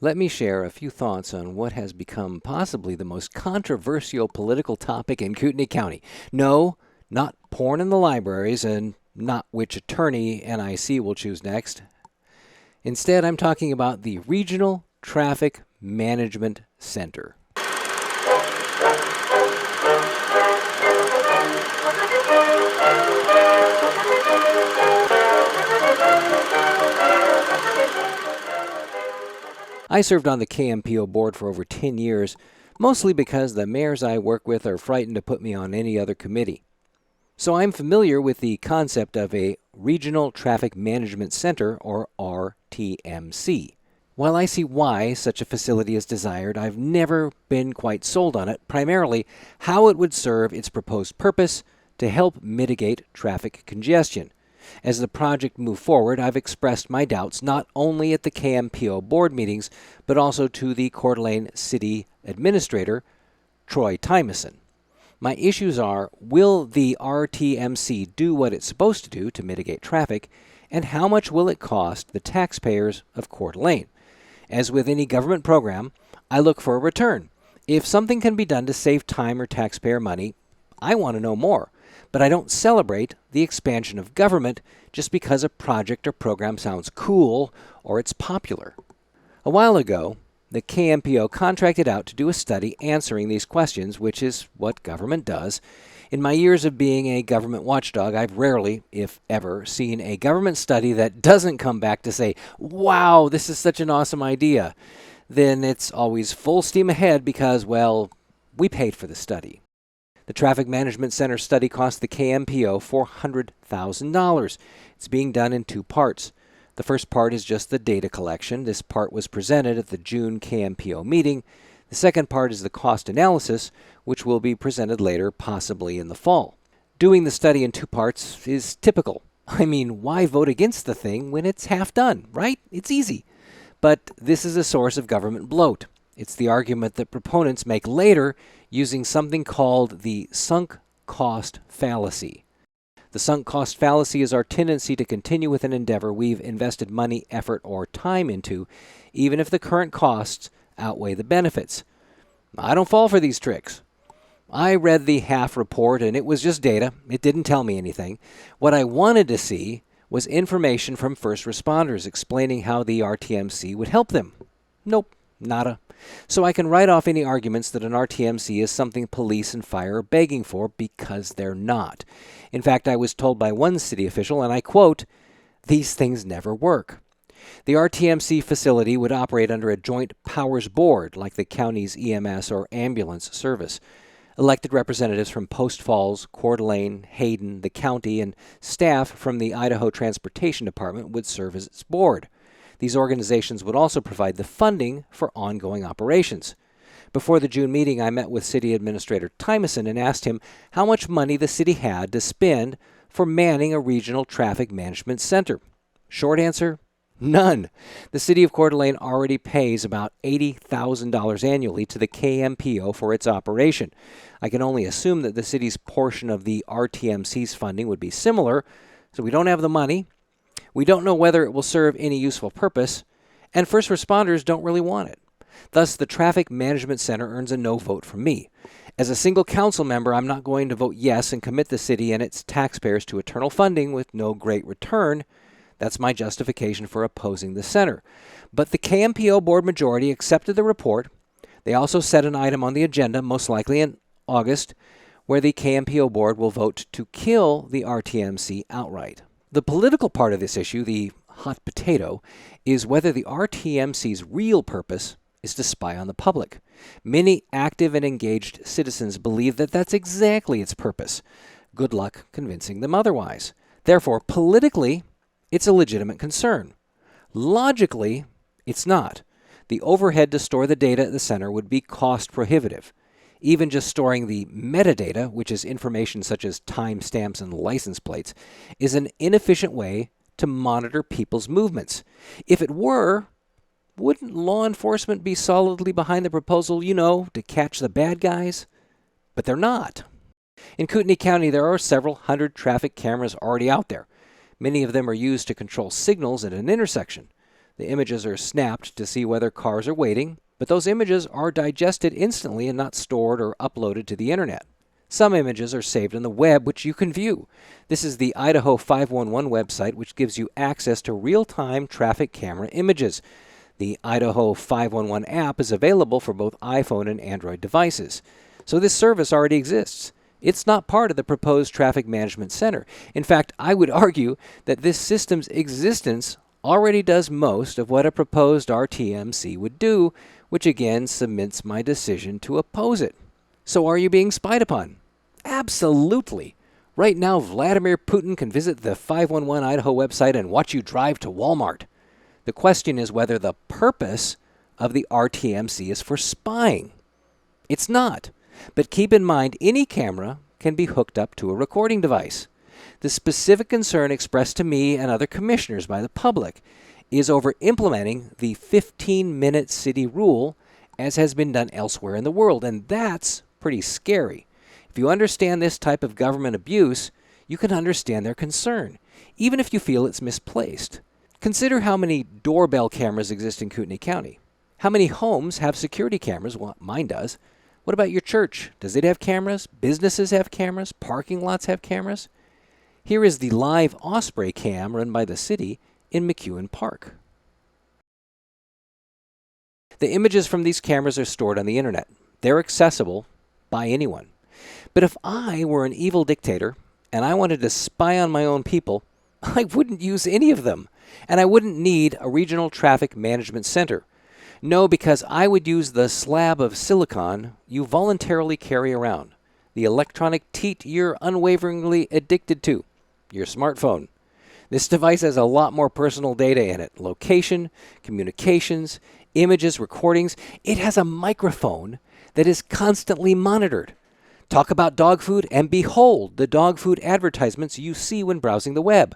Let me share a few thoughts on what has become possibly the most controversial political topic in Kootenai County. No, not porn in the libraries and not which attorney NIC will choose next. Instead, I'm talking about the Regional Traffic Management Center. I served on the KMPO board for over 10 years, mostly because the mayors I work with are frightened to put me on any other committee. So I'm familiar with the concept of a Regional Traffic Management Center, or RTMC. While I see why such a facility is desired, I've never been quite sold on it, primarily how it would serve its proposed purpose to help mitigate traffic congestion. As the project moved forward, I've expressed my doubts not only at the KMPO board meetings, but also to the Coeur d'Alene City Administrator, Troy Tymason. My issues are, will the RTMC do what it's supposed to do to mitigate traffic, and how much will it cost the taxpayers of Coeur d'Alene? As with any government program, I look for a return. If something can be done to save time or taxpayer money, I want to know more. But I don't celebrate the expansion of government just because a project or program sounds cool or it's popular. A while ago, the KMPO contracted out to do a study answering these questions, which is what government does. In my years of being a government watchdog, I've rarely, if ever, seen a government study that doesn't come back to say, wow, this is such an awesome idea. Then it's always full steam ahead because, well, we paid for the study. The Traffic Management Center study cost the KMPO $400,000. It's being done in two parts. The first part is just the data collection. This part was presented at the June KMPO meeting. The second part is the cost analysis, which will be presented later, possibly in the fall. Doing the study in two parts is typical. I mean, why vote against the thing when it's half done, right? It's easy. But this is a source of government bloat. It's the argument that proponents make later using something called the sunk cost fallacy. The sunk cost fallacy is our tendency to continue with an endeavor we've invested money, effort, or time into, even if the current costs outweigh the benefits. I don't fall for these tricks. I read the half report and it was just data. It didn't tell me anything. What I wanted to see was information from first responders explaining how the RTMC would help them. Nope, nada. So I can write off any arguments that an RTMC is something police and fire are begging for, because they're not. In fact, I was told by one city official, and I quote, "These things never work." The RTMC facility would operate under a joint powers board like the county's EMS or ambulance service. Elected representatives from Post Falls, Coeur d'Alene, Hayden, the county, and staff from the Idaho Transportation Department would serve as its board. These organizations would also provide the funding for ongoing operations. Before the June meeting, I met with City Administrator Tymason and asked him how much money the city had to spend for manning a regional traffic management center. Short answer, none. The city of Coeur d'Alene already pays about $80,000 annually to the KMPO for its operation. I can only assume that the city's portion of the RTMC's funding would be similar, so we don't have the money. We don't know whether it will serve any useful purpose, and first responders don't really want it. Thus, the Traffic Management Center earns a no vote from me. As a single council member, I'm not going to vote yes and commit the city and its taxpayers to eternal funding with no great return. That's my justification for opposing the center. But the KMPO board majority accepted the report. They also set an item on the agenda, most likely in August, where the KMPO board will vote to kill the RTMC outright. The political part of this issue, the hot potato, is whether the RTMC's real purpose is to spy on the public. Many active and engaged citizens believe that that's exactly its purpose. Good luck convincing them otherwise. Therefore, politically, it's a legitimate concern. Logically, it's not. The overhead to store the data at the center would be cost prohibitive. Even just storing the metadata, which is information such as timestamps and license plates, is an inefficient way to monitor people's movements. If it were, wouldn't law enforcement be solidly behind the proposal, to catch the bad guys? But they're not. In Kootenai County, there are several hundred traffic cameras already out there. Many of them are used to control signals at an intersection. The images are snapped to see whether cars are waiting, but those images are digested instantly and not stored or uploaded to the internet. Some images are saved on the web, which you can view. This is the Idaho 511 website, which gives you access to real-time traffic camera images. The Idaho 511 app is available for both iPhone and Android devices. So this service already exists. It's not part of the proposed Traffic Management Center. In fact, I would argue that this system's existence already does most of what a proposed RTMC would do, which again cements my decision to oppose it. So are you being spied upon? Absolutely. Right now, Vladimir Putin can visit the 511 Idaho website and watch you drive to Walmart. The question is whether the purpose of the RTMC is for spying. It's not. But keep in mind, any camera can be hooked up to a recording device. The specific concern expressed to me and other commissioners by the public is over implementing the 15-minute city rule, as has been done elsewhere in the world, and that's pretty scary. If you understand this type of government abuse, you can understand their concern, even if you feel it's misplaced. Consider how many doorbell cameras exist in Kootenai County. How many homes have security cameras? Well, mine does. What about your church? Does it have cameras? Businesses have cameras? Parking lots have cameras? Here is the live Osprey cam run by the city in McEwen Park. The images from these cameras are stored on the internet. They're accessible by anyone. But if I were an evil dictator and I wanted to spy on my own people, I wouldn't use any of them. And I wouldn't need a regional traffic management center. No, because I would use the slab of silicon you voluntarily carry around, the electronic teat you're unwaveringly addicted to, your smartphone. This device has a lot more personal data in it: location, communications, images, recordings. It has a microphone that is constantly monitored. Talk about dog food, and behold the dog food advertisements you see when browsing the web.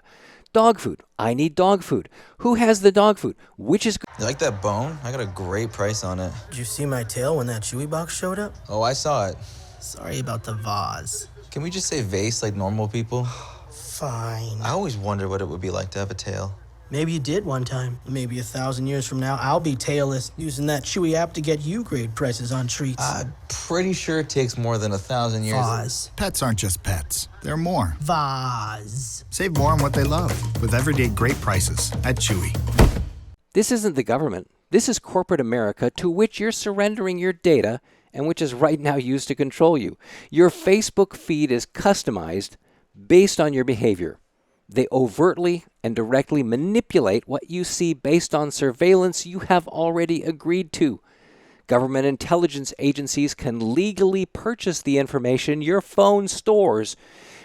Dog food. I need dog food. Who has the dog food? Which is... You like that bone? I got a great price on it. Did you see my tail when that Chewy box showed up? Oh, I saw it. Sorry about the vase. Can we just say vase like normal people? Fine. I always wonder what it would be like to have a tail. Maybe you did one time. Maybe 1,000 years from now, I'll be tailless, using that Chewy app to get you great prices on treats. I'm pretty sure it takes more than 1,000 years. Vase. Pets aren't just pets. They're more. Vase. Save more on what they love with everyday great prices at Chewy. This isn't the government. This is corporate America, to which you're surrendering your data and which is right now used to control you. Your Facebook feed is customized based on your behavior. They overtly and directly manipulate what you see based on surveillance you have already agreed to. Government intelligence agencies can legally purchase the information your phone stores,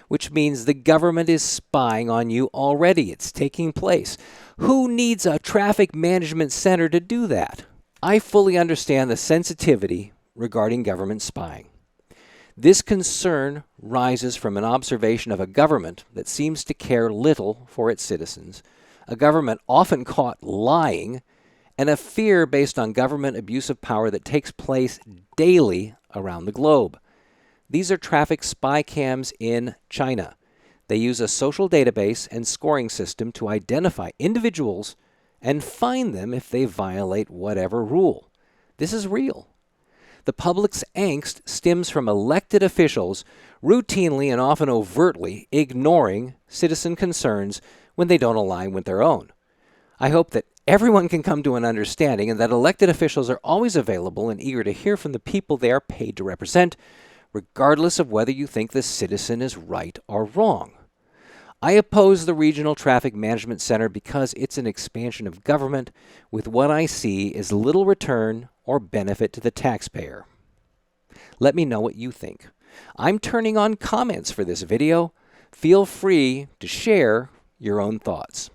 which means the government is spying on you already. It's taking place. Who needs a traffic management center to do that? I fully understand the sensitivity regarding government spying. This concern rises from an observation of a government that seems to care little for its citizens, a government often caught lying, and a fear based on government abuse of power that takes place daily around the globe. These are traffic spy cams in China. They use a social database and scoring system to identify individuals and fine them if they violate whatever rule. This is real. The public's angst stems from elected officials routinely and often overtly ignoring citizen concerns when they don't align with their own. I hope that everyone can come to an understanding and that elected officials are always available and eager to hear from the people they are paid to represent, regardless of whether you think the citizen is right or wrong. I oppose the Regional Traffic Management Center because it's an expansion of government with what I see is little return or benefit to the taxpayer. Let me know what you think. I'm turning on comments for this video. Feel free to share your own thoughts.